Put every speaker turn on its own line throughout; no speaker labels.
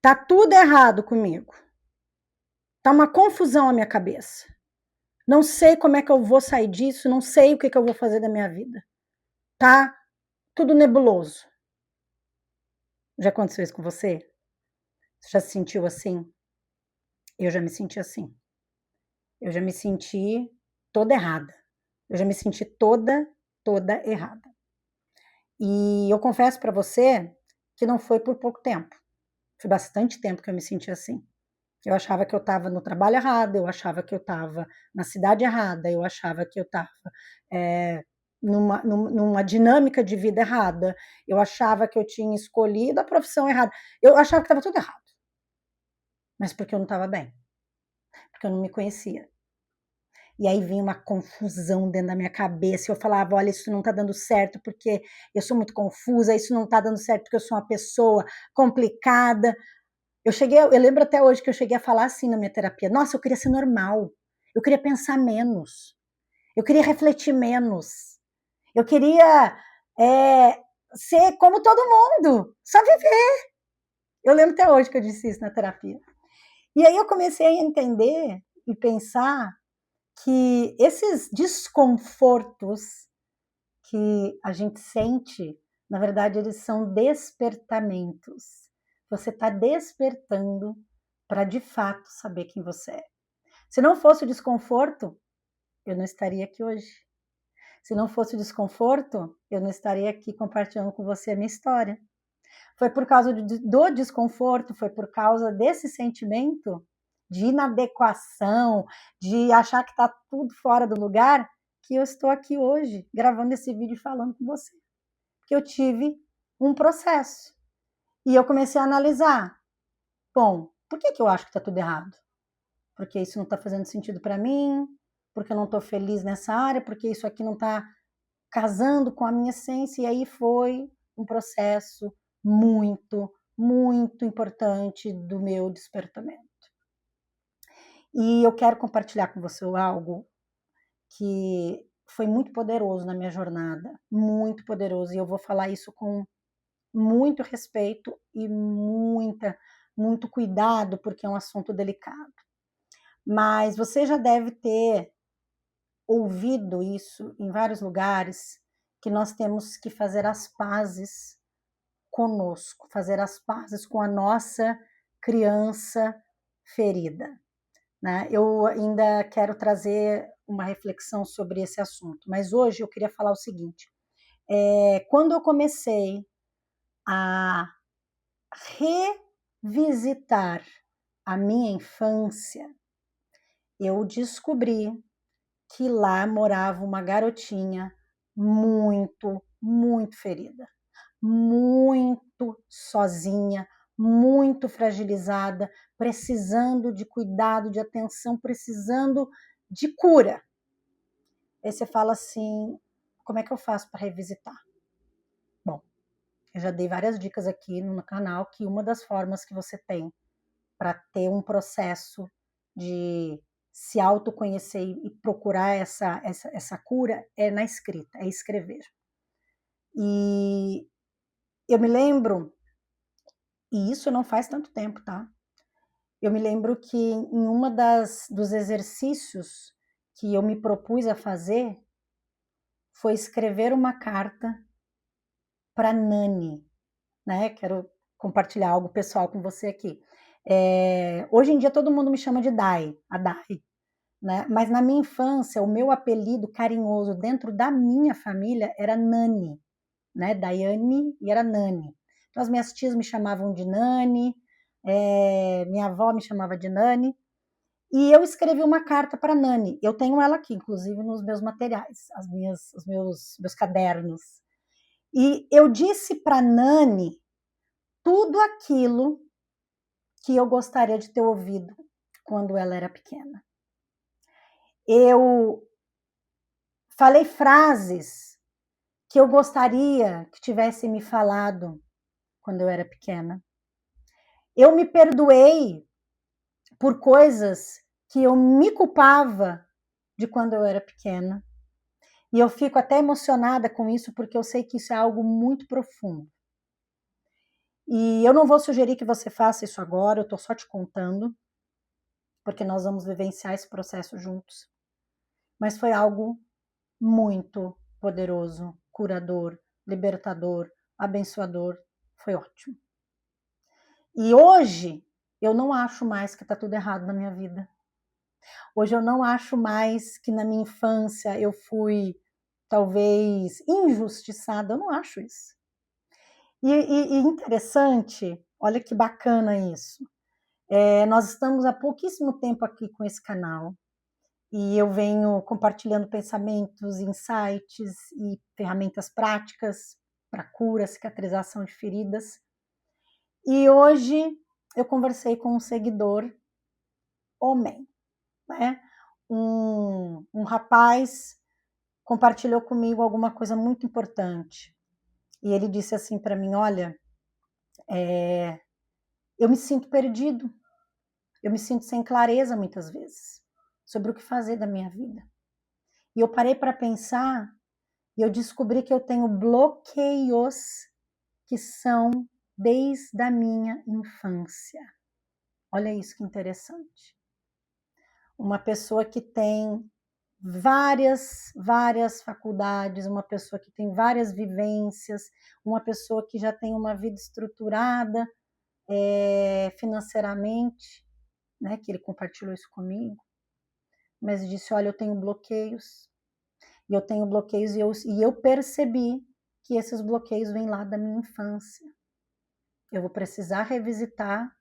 Tá tudo errado comigo. Tá uma confusão na minha cabeça. Não sei como é que eu vou sair disso, não sei o que eu vou fazer da minha vida. Tá tudo nebuloso. Já aconteceu isso com você? Você já se sentiu assim? Eu já me senti assim. Eu já me senti toda errada. Eu já me senti toda errada. E eu confesso para você que não foi por pouco tempo. Foi bastante tempo que eu me senti assim. Eu achava que eu estava no trabalho errado, eu achava que eu estava na cidade errada, eu achava que eu estava numa dinâmica de vida errada, eu achava que eu tinha escolhido a profissão errada, eu achava que estava tudo errado. Mas porque eu não estava bem, porque eu não me conhecia. E aí vinha uma confusão dentro da minha cabeça, eu falava, olha, isso não está dando certo porque eu sou muito confusa, isso não está dando certo porque eu sou uma pessoa complicada. Eu lembro até hoje que eu cheguei a falar assim na minha terapia, nossa, eu queria ser normal, eu queria pensar menos, eu queria refletir menos, eu queria ser como todo mundo, só viver. Eu lembro até hoje que eu disse isso na terapia. E aí eu comecei a entender e pensar que esses desconfortos que a gente sente, na verdade, eles são despertamentos. Você está despertando para de fato saber quem você é. Se não fosse o desconforto, eu não estaria aqui hoje. Se não fosse o desconforto, eu não estaria aqui compartilhando com você a minha história. Foi por causa do desconforto, foi por causa desse sentimento de inadequação, de achar que está tudo fora do lugar, que eu estou aqui hoje, gravando esse vídeo e falando com você. Que eu tive um processo. E eu comecei a analisar. Bom, por que eu acho que está tudo errado? Porque isso não está fazendo sentido para mim, porque eu não estou feliz nessa área, porque isso aqui não está casando com a minha essência. E aí foi um processo muito importante do meu despertamento. E eu quero compartilhar com você algo que foi muito poderoso na minha jornada, muito poderoso, e eu vou falar isso com muito respeito e muito cuidado, porque é um assunto delicado. Mas você já deve ter ouvido isso em vários lugares, que nós temos que fazer as pazes conosco, fazer as pazes com a nossa criança ferida. Né? Eu ainda quero trazer uma reflexão sobre esse assunto, mas hoje eu queria falar o seguinte: quando eu comecei a revisitar a minha infância, eu descobri que lá morava uma garotinha muito ferida, muito sozinha, muito fragilizada, precisando de cuidado, de atenção, precisando de cura. Aí você fala assim, como é que eu faço para revisitar? Bom, eu já dei várias dicas aqui no canal que uma das formas que você tem para ter um processo de se autoconhecer e procurar essa cura é na escrita, é escrever. E eu me lembro, e isso não faz tanto tempo, tá? Eu me lembro que em uma dos exercícios que eu me propus a fazer foi escrever uma carta para Nani, né? Quero compartilhar algo pessoal com você aqui. Hoje em dia todo mundo me chama de Dai, a Dai, né? Mas na minha infância o meu apelido carinhoso dentro da minha família era Nani, né? Daiane e era Nani. Então as minhas tias me chamavam de Nani, minha avó me chamava de Nani. E eu escrevi uma carta para Nani. Eu tenho ela aqui, inclusive nos meus materiais, os meus cadernos. E eu disse para Nani tudo aquilo que eu gostaria de ter ouvido quando ela era pequena. Eu falei frases que eu gostaria que tivesse me falado quando eu era pequena. Eu me perdoei por coisas que eu me culpava de quando eu era pequena. E eu fico até emocionada com isso, porque eu sei que isso é algo muito profundo. E eu não vou sugerir que você faça isso agora, eu estou só te contando, porque nós vamos vivenciar esse processo juntos. Mas foi algo muito poderoso, curador, libertador, abençoador, foi ótimo. E hoje eu não acho mais que está tudo errado na minha vida. Hoje eu não acho mais que na minha infância eu fui talvez injustiçada, eu não acho isso. E interessante, olha que bacana isso. Nós estamos há pouquíssimo tempo aqui com esse canal e eu venho compartilhando pensamentos, insights e ferramentas práticas para cura, cicatrização de feridas. E hoje eu conversei com um seguidor homem, né? Um rapaz compartilhou comigo alguma coisa muito importante. E ele disse assim para mim: olha, eu me sinto perdido, eu me sinto sem clareza muitas vezes sobre o que fazer da minha vida. E eu parei para pensar e eu descobri que eu tenho bloqueios que são desde a minha infância. Olha isso que interessante. Uma pessoa que tem várias faculdades, uma pessoa que tem várias vivências, uma pessoa que já tem uma vida estruturada financeiramente, né, que ele compartilhou isso comigo, mas disse, olha, eu tenho bloqueios, e eu tenho bloqueios, e eu percebi que esses bloqueios vêm lá da minha infância. Eu vou precisar revisitar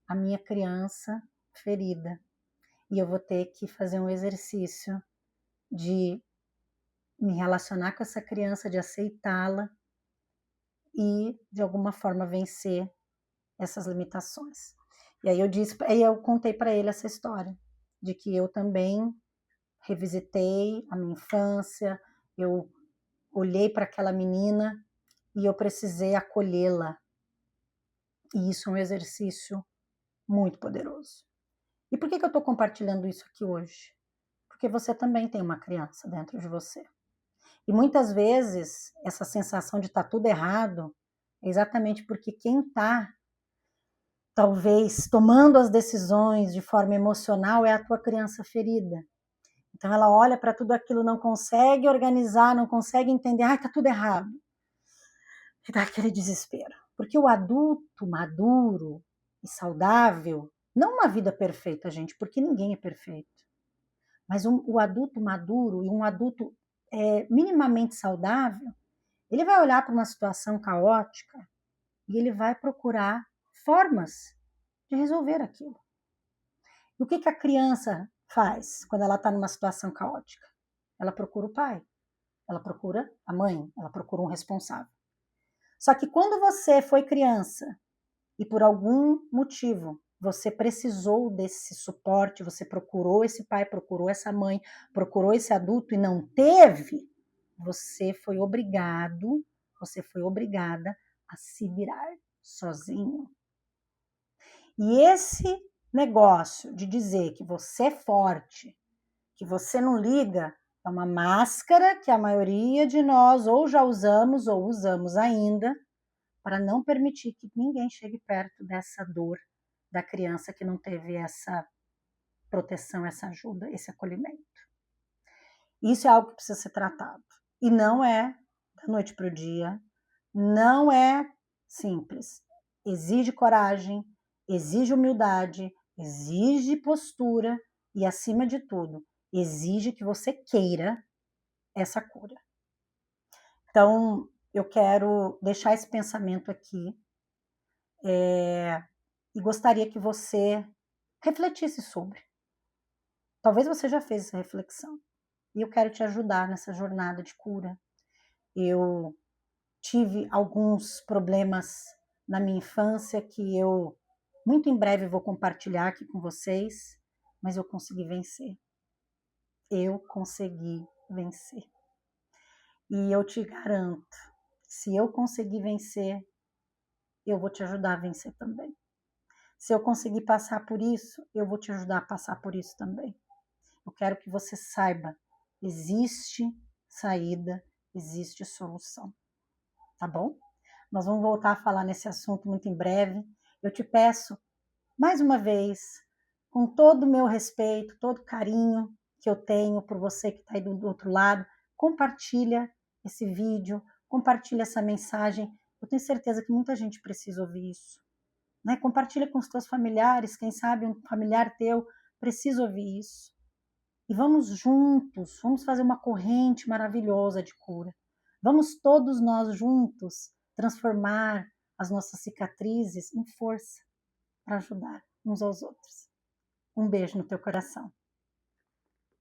a minha criança ferida, e eu vou ter que fazer um exercício de me relacionar com essa criança, de aceitá-la e, de alguma forma, vencer essas limitações. E aí eu contei para ele essa história, de que eu também revisitei a minha infância, eu olhei para aquela menina e eu precisei acolhê-la. E isso é um exercício muito poderoso. E por que eu estou compartilhando isso aqui hoje? Porque você também tem uma criança dentro de você. E muitas vezes essa sensação de estar tudo errado é exatamente porque quem está, talvez, tomando as decisões de forma emocional é a tua criança ferida. Então ela olha para tudo aquilo, não consegue organizar, não consegue entender, está tudo errado. E dá aquele desespero. Porque o adulto maduro e saudável, não uma vida perfeita, gente, porque ninguém é perfeito. Mas o adulto maduro e um adulto minimamente saudável, ele vai olhar para uma situação caótica e ele vai procurar formas de resolver aquilo. E o que a criança faz quando ela está numa situação caótica? Ela procura o pai, ela procura a mãe, ela procura um responsável. Só que quando você foi criança e por algum motivo você precisou desse suporte, você procurou esse pai, procurou essa mãe, procurou esse adulto e não teve, você foi obrigado, você foi obrigada a se virar sozinho. E esse negócio de dizer que você é forte, que você não liga, é uma máscara que a maioria de nós ou já usamos ou usamos ainda para não permitir que ninguém chegue perto dessa dor da criança que não teve essa proteção, essa ajuda, esse acolhimento. Isso é algo que precisa ser tratado. E não é da noite para o dia, não é simples. Exige coragem, exige humildade, exige postura e, acima de tudo, exige que você queira essa cura. Então, eu quero deixar esse pensamento aqui e gostaria que você refletisse sobre. Talvez você já fez essa reflexão. E eu quero te ajudar nessa jornada de cura. Eu tive alguns problemas na minha infância que eu muito em breve vou compartilhar aqui com vocês, mas eu consegui vencer. Eu consegui vencer. E eu te garanto, se eu conseguir vencer, eu vou te ajudar a vencer também. Se eu conseguir passar por isso, eu vou te ajudar a passar por isso também. Eu quero que você saiba, existe saída, existe solução, tá bom? Nós vamos voltar a falar nesse assunto muito em breve. Eu te peço, mais uma vez, com todo o meu respeito, todo o carinho que eu tenho por você que está aí do outro lado, compartilha esse vídeo, compartilha essa mensagem. Eu tenho certeza que muita gente precisa ouvir isso. Né? Compartilha com os teus familiares, quem sabe um familiar teu precisa ouvir isso. E vamos juntos, vamos fazer uma corrente maravilhosa de cura. Vamos todos nós juntos transformar as nossas cicatrizes em força para ajudar uns aos outros. Um beijo no teu coração.